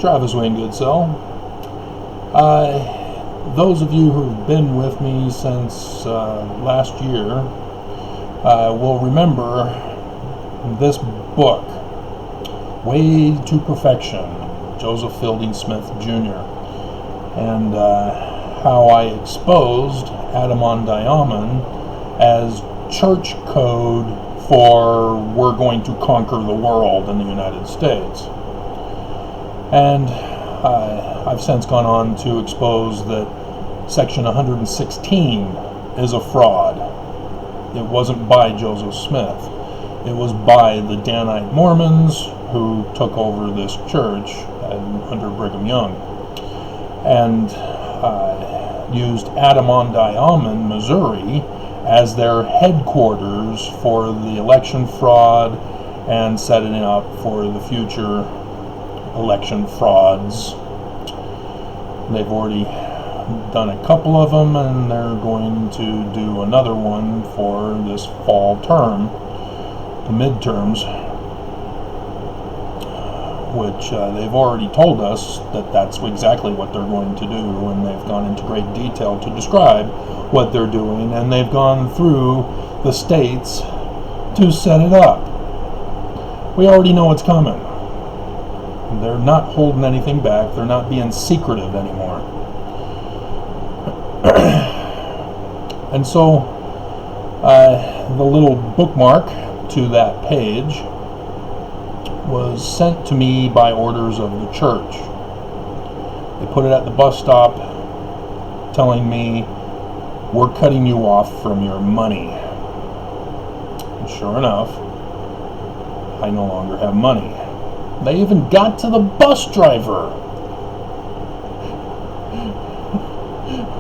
Travis Wayne Goodsell. Those of you who've been with me since last year will remember this book, Way to Perfection, Joseph Fielding Smith Jr., and how I exposed Adam-on-Diamond as church code for we're going to conquer the world in the United States. And I've since gone on to expose that Section 116 is a fraud. It wasn't by Joseph Smith. It was by the Danite Mormons who took over this church under Brigham Young and used Adam-on-Diamond, Missouri, as their headquarters for the election fraud and setting up for the future election frauds. They've already done a couple of them, and they're going to do another one for this fall term, the midterms, which they've already told us that that's exactly what they're going to do, and they've gone into great detail to describe what they're doing, and they've gone through the states to set it up. We already know it's coming. They're not holding anything back. They're not being secretive anymore. And so the little bookmark to that page was sent to me by orders of the church. They put it at the bus stop telling me, "We're cutting you off from your money." And sure enough, I no longer have money. They even got to the bus driver,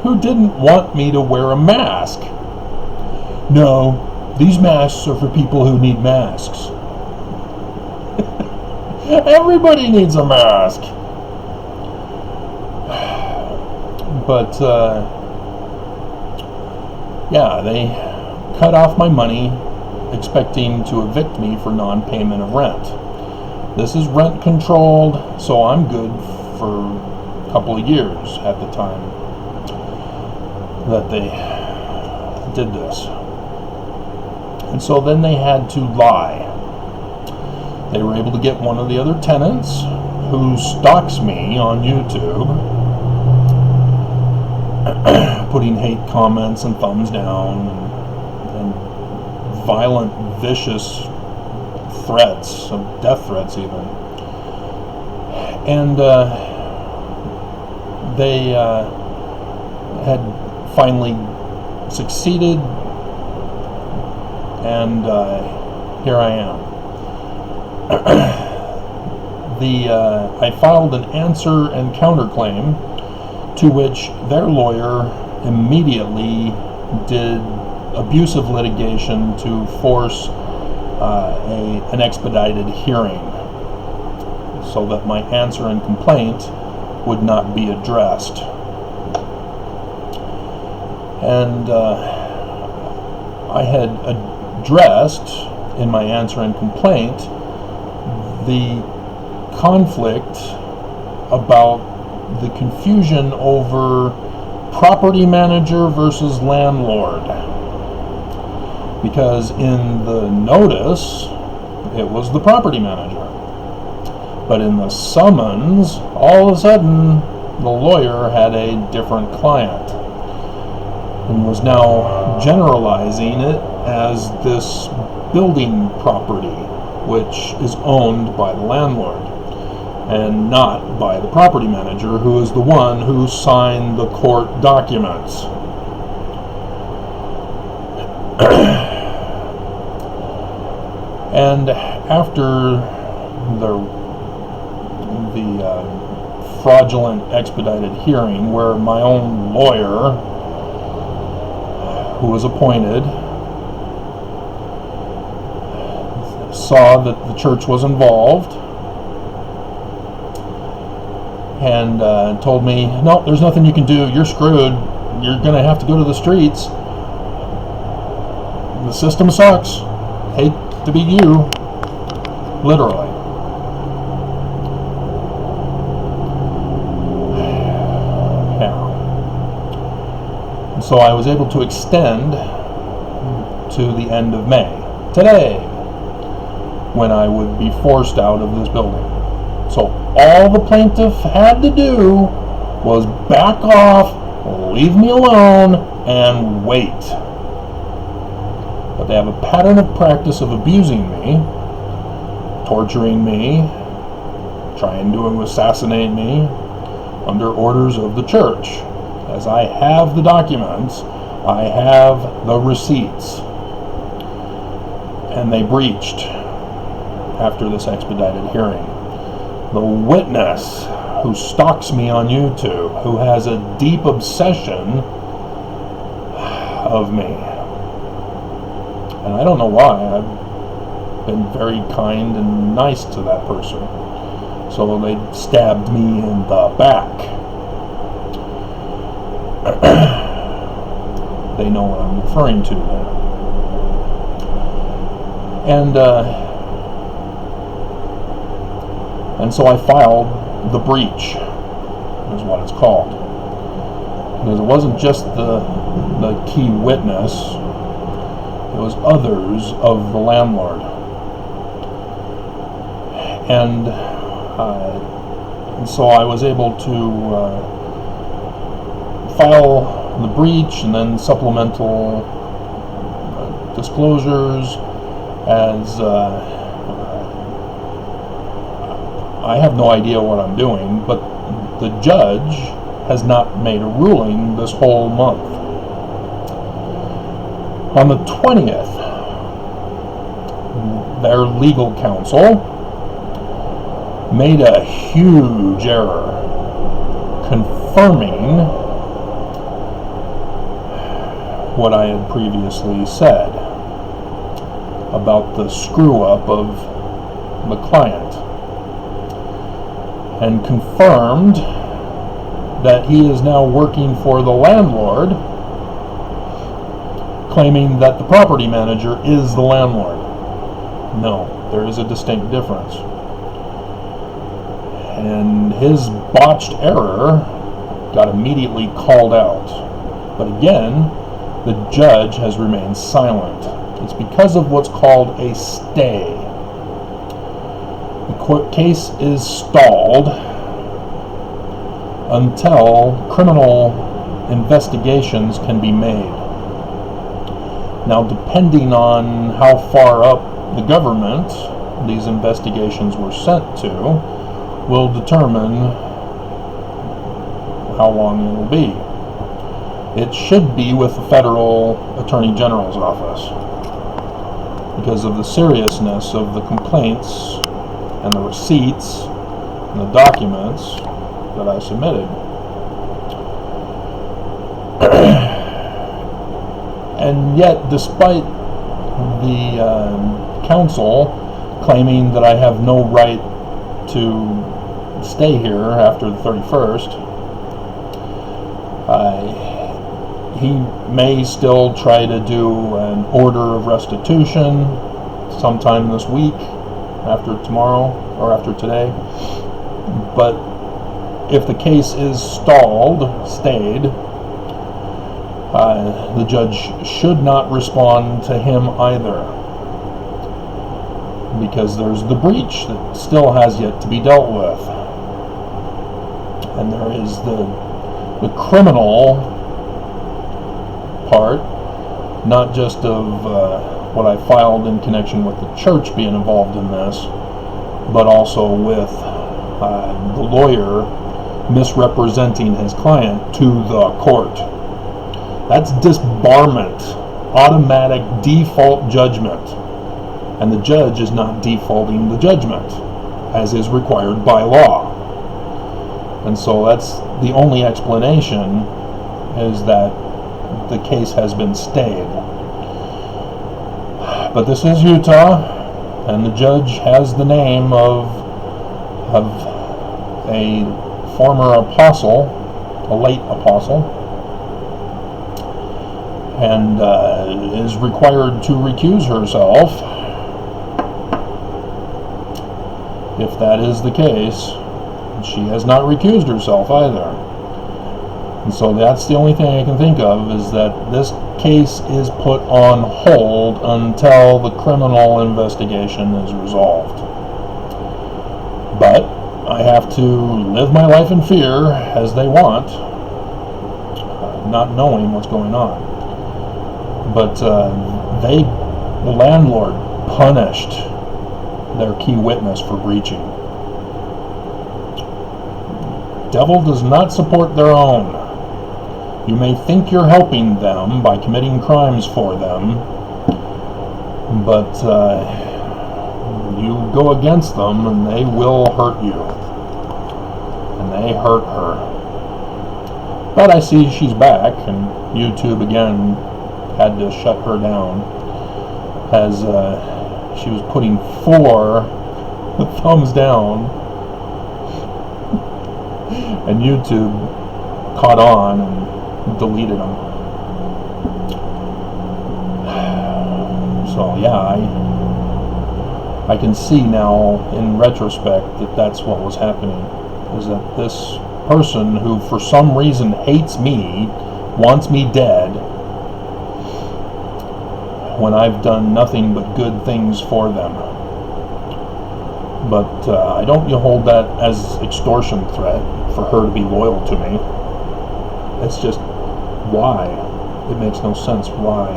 who didn't want me to wear a mask. "No, these masks are for people who need masks." Everybody needs a mask. But yeah, they cut off my money, expecting to evict me for non-payment of rent. This is rent controlled, so I'm good for a couple of years at the time that they did this. And so then they had to lie. They were able to get one of the other tenants who stalks me on YouTube, putting hate comments and thumbs down and violent, vicious threats, some death threats even. And they had finally succeeded, and here I am. I filed an answer and counterclaim, to which their lawyer immediately did abusive litigation to force an expedited hearing, so that my answer and complaint would not be addressed. And I had addressed in my answer and complaint the conflict about the confusion over property manager versus landlord. Because in the notice, it was the property manager. But in the summons, all of a sudden, the lawyer had a different client and was now generalizing it as this building property, which is owned by the landlord and not by the property manager, who is the one who signed the court documents. And after the fraudulent expedited hearing, where my own lawyer, who was appointed, saw that the church was involved and told me, "No, there's nothing you can do. You're screwed. You're going to have to go to the streets. The system sucks. Hate to be you." Literally. So I was able to extend to the end of May, today, when I would be forced out of this building. So all the plaintiff had to do was back off, leave me alone, and wait. But they have a pattern of practice of abusing me, torturing me, trying to assassinate me under orders of the church. As I have the documents, I have the receipts. And they breached after this expedited hearing. The witness who stalks me on YouTube, who has a deep obsession of me. And I don't know why. I've been very kind and nice to that person. So they stabbed me in the back. They know what I'm referring to there. And so I filed the breach, is what it's called. Because it wasn't just the key witness, it was others of the landlord. And so I was able to file the breach and then supplemental disclosures as I have no idea what I'm doing, but the judge has not made a ruling this whole month. On the 20th, their legal counsel made a huge error confirming what I had previously said about the screw-up of the client, and confirmed that he is now working for the landlord, claiming that the property manager is the landlord. No, there is a distinct difference. And his botched error got immediately called out. But again, the judge has remained silent. It's because of what's called a stay. The court case is stalled until criminal investigations can be made. Now, depending on how far up the government these investigations were sent to, will determine how long it will be. It should be with the Federal Attorney General's office because of the seriousness of the complaints and the receipts and the documents that I submitted. And yet, despite the counsel claiming that I have no right to stay here after the 31st, he may still try to do an order of restitution sometime this week, after tomorrow or after today. But if the case is stayed, the judge should not respond to him either, because there's the breach that still has yet to be dealt with, and there is the criminal part, not just of what I filed in connection with the church being involved in this, but also with the lawyer misrepresenting his client to the court. That's disbarment, automatic default judgment, and the judge is not defaulting the judgment as is required by law. And so that's the only explanation, is that the case has been stayed. But this is Utah, and the judge has the name of a former apostle, a late apostle, and is required to recuse herself if that is the case. She has not recused herself either. And so that's the only thing I can think of, is that this case is put on hold until the criminal investigation is resolved. But I have to live my life in fear as they want, not knowing what's going on. But the landlord punished their key witness for breaching. Devil does not support their own. You may think you're helping them by committing crimes for them, but you go against them and they will hurt you. And they hurt her. But I see she's back, and YouTube again had to shut her down as she was putting 4 thumbs down, and YouTube caught on and deleted them. So yeah, I can see now in retrospect that that's what was happening, is that this person who for some reason hates me, wants me dead, when I've done nothing but good things for them. But I don't hold that as extortion threat for her to be loyal to me. It's just, why? It makes no sense. Why?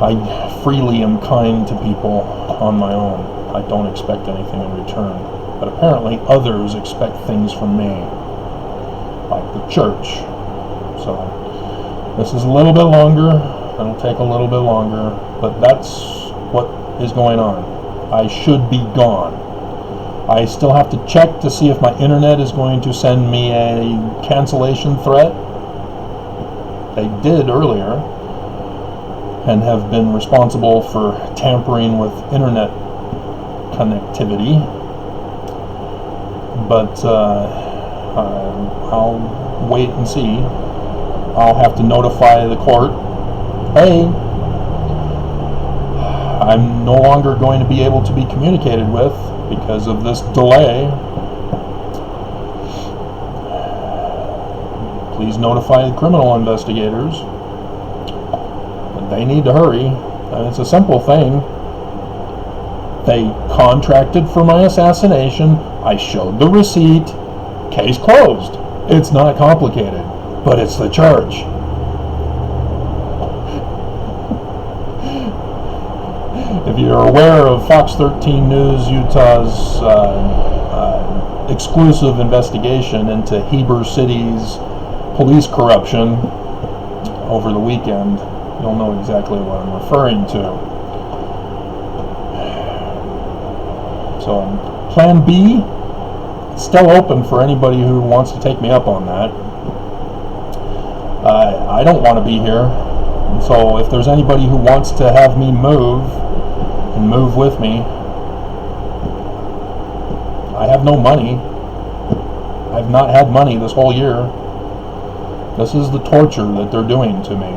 I freely am kind to people on my own. I don't expect anything in return. But apparently others expect things from me, like the church. So this is a little bit longer. It'll take a little bit longer, but that's what is going on. I should be gone. I still have to check to see if my internet is going to send me a cancellation threat. They did earlier, and have been responsible for tampering with internet connectivity. But I'll wait and see. I'll have to notify the court, hey, I'm no longer going to be able to be communicated with because of this delay. Please notify the criminal investigators. They need to hurry. And it's a simple thing. They contracted for my assassination. I showed the receipt. Case closed. It's not complicated, but it's the church. If you're aware of Fox 13 News Utah's exclusive investigation into Heber City's police corruption over the weekend, you'll know exactly what I'm referring to. So Plan B, it's still open for anybody who wants to take me up on that. I don't want to be here, so if there's anybody who wants to have me move and move with me, I have no money. I've not had money this whole year. This is the torture that they're doing to me.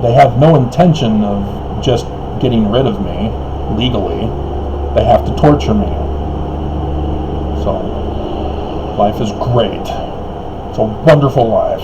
They have no intention of just getting rid of me legally. They have to torture me. So life is great. It's a wonderful life.